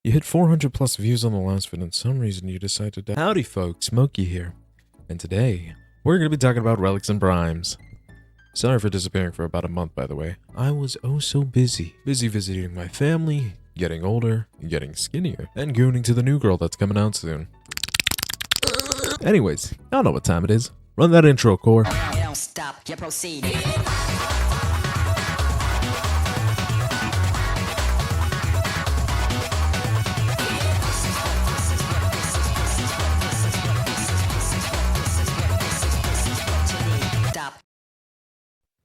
You hit 400 plus views on the last vid and some reason you decided to— Howdy folks, Moki here. And today, we're going to be talking about relics and primes. Sorry for disappearing for about a month, by the way. I was oh so busy. Busy visiting my family, getting older, getting skinnier, and gooning to the new girl that's coming out soon. Anyways, y'all know what time it is. Run that intro, Core. Don't stop, you proceed.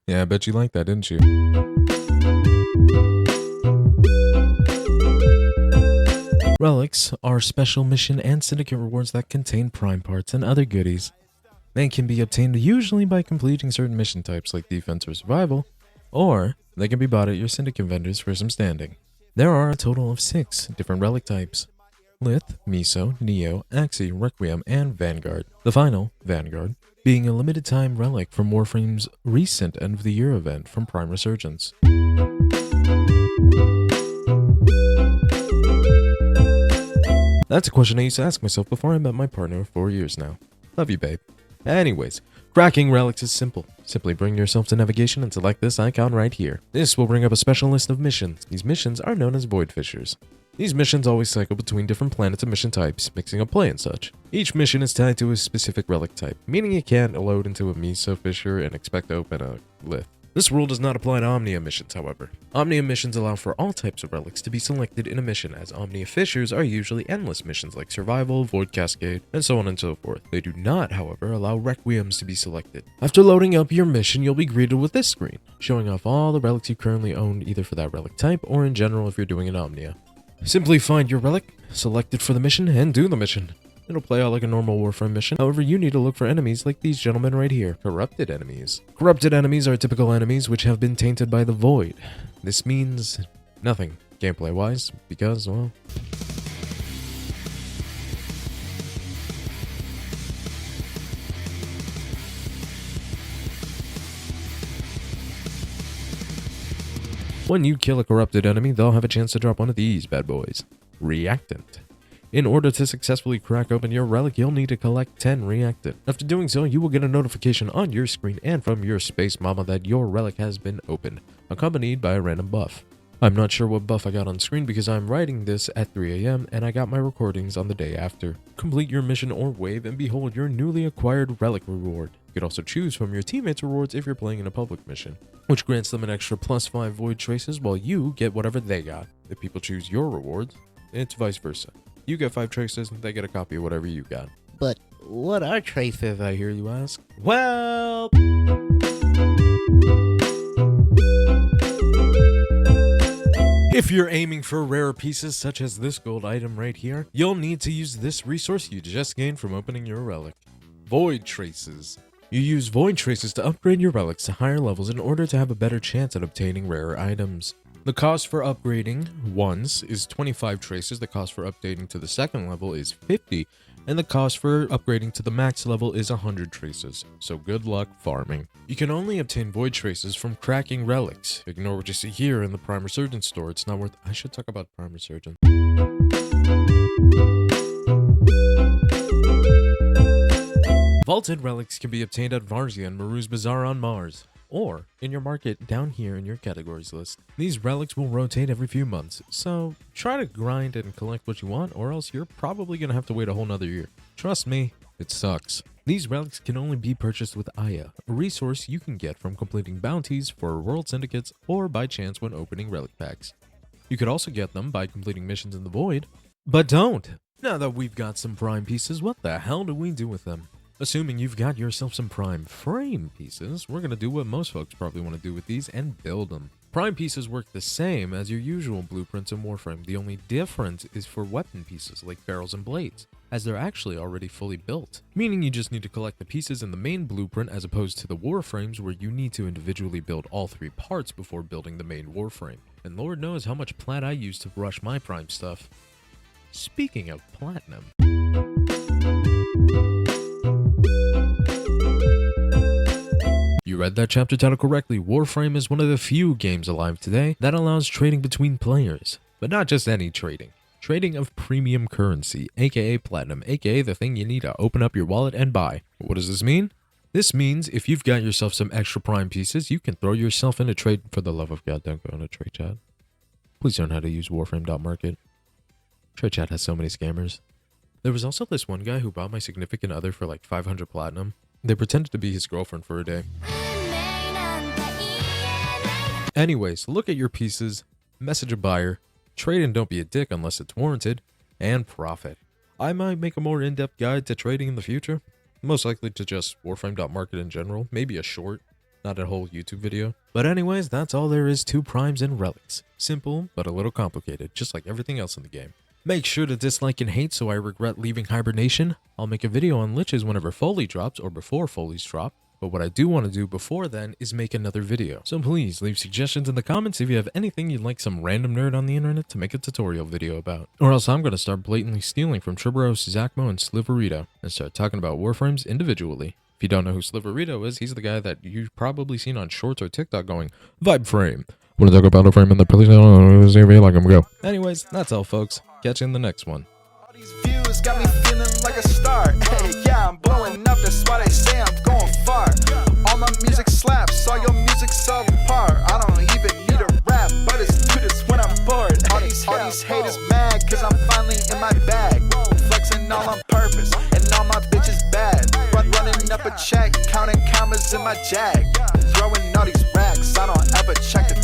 Yeah, I bet you liked that, didn't you? Relics are special mission and syndicate rewards that contain prime parts and other goodies. They can be obtained usually by completing certain mission types like defense or survival, or they can be bought at your syndicate vendors for some standing. There are a total of 6 different relic types: Lith, Miso, Neo, Axie, Requiem, and Vanguard. The final, Vanguard, being a limited time relic from Warframe's recent end of the year event from Prime Resurgence. That's a question I used to ask myself before I met my partner of 4 years now. Love you, babe. Anyways, cracking relics is simple. Simply bring yourself to navigation and select this icon right here. This will bring up a special list of missions. These missions are known as Void Fissures. These missions always cycle between different planets and mission types, mixing up play and such. Each mission is tied to a specific relic type, meaning you can't load into a Miso Fissure and expect to open a Lith. This rule does not apply to Omnia missions, however. Omnia missions allow for all types of relics to be selected in a mission, as Omnia Fissures are usually endless missions like Survival, Void Cascade, and so on and so forth. They do not, however, allow Requiems to be selected. After loading up your mission, you'll be greeted with this screen, showing off all the relics you currently own either for that relic type or in general if you're doing an Omnia. Simply find your relic, select it for the mission, and do the mission. It'll play out like a normal Warframe mission, however you need to look for enemies like these gentlemen right here, corrupted enemies. Corrupted enemies are typical enemies which have been tainted by the Void. This means nothing, gameplay-wise, because, well... when you kill a corrupted enemy, they'll have a chance to drop one of these bad boys. Reactant. In order to successfully crack open your relic, you'll need to collect 10 reactant. After doing so, you will get a notification on your screen and from your space mama that your relic has been opened, accompanied by a random buff. I'm not sure what buff I got on screen because I'm writing this at 3 AM and I got my recordings on the day after. Complete your mission or wave and behold your newly acquired relic reward. You could also choose from your teammates' rewards if you're playing in a public mission, which grants them an extra +5 void traces while you get whatever they got. If people choose your rewards, it's vice versa. You get 5 traces, they get a copy of whatever you got. But what are traces, I hear you ask? Well... if you're aiming for rare pieces such as this gold item right here, you'll need to use this resource you just gained from opening your relic. Void Traces. You use Void Traces to upgrade your relics to higher levels in order to have a better chance at obtaining rare items. The cost for upgrading once is 25 traces, the cost for updating to the second level is 50, and the cost for upgrading to the max level is 100 traces, so good luck farming. You can only obtain Void Traces from cracking relics. Ignore what you see here in the Prime Resurgence store, it's not worth— I should talk about Prime Resurgence. Vaulted relics can be obtained at Varzia and Maru's Bazaar on Mars, or in your market down here in your categories list. These relics will rotate every few months, so try to grind and collect what you want or else you're probably going to have to wait a whole nother year. Trust me, it sucks. These relics can only be purchased with Aya, a resource you can get from completing bounties for world syndicates or by chance when opening relic packs. You could also get them by completing missions in the Void, but don't! Now that we've got some prime pieces, what the hell do we do with them? Assuming you've got yourself some prime frame pieces, we're going to do what most folks probably want to do with these and build them. Prime pieces work the same as your usual blueprints in Warframe. The only difference is for weapon pieces like barrels and blades, as they're actually already fully built. Meaning you just need to collect the pieces in the main blueprint as opposed to the Warframes where you need to individually build all 3 parts before building the main Warframe. And Lord knows how much plat I use to rush my prime stuff. Speaking of platinum... you read that chapter title correctly. Warframe is one of the few games alive today that allows trading between players. But not just any trading. Trading of premium currency, aka platinum, aka the thing you need to open up your wallet and buy. What does this mean? This means if you've got yourself some extra prime pieces, you can throw yourself in a trade. For the love of God, don't go in a trade chat. Please learn how to use Warframe.market. Trade chat has so many scammers. There was also this one guy who bought my significant other for like 500 platinum. They pretended to be his girlfriend for a day. Anyways, look at your pieces, message a buyer, trade and don't be a dick unless it's warranted, and profit. I might make a more in-depth guide to trading in the future. Most likely to just Warframe.market in general, maybe a short, not a whole YouTube video. But anyways, that's all there is to primes and relics. Simple, but a little complicated, just like everything else in the game. Make sure to dislike and hate so I regret leaving hibernation. I'll make a video on liches whenever Foley drops or before Foley's drop. But what I do want to do before then is make another video. So please leave suggestions in the comments if you have anything you'd like some random nerd on the internet to make a tutorial video about. Or else I'm going to start blatantly stealing from Triboros, Zacmo, and Sliverito and start talking about Warframes individually. If you don't know who Sliverito is, he's the guy that you've probably seen on Shorts or TikTok going, Vibe Frame. Want to talk about Warframe in the police? Like him go. Anyways, that's all folks. Catch you in the next one. All these views got me feeling like a star. Hey, yeah, I'm blowing up, that's why they say I'm going far. All my music slaps, all your music subpar. I don't even need a rap, but it's good as when I'm bored. All these haters mad, cause I'm finally in my bag. Flexing all on purpose, and all my bitches bad. Running up a check, counting commas in my jag. Throwing all these racks, I don't ever check the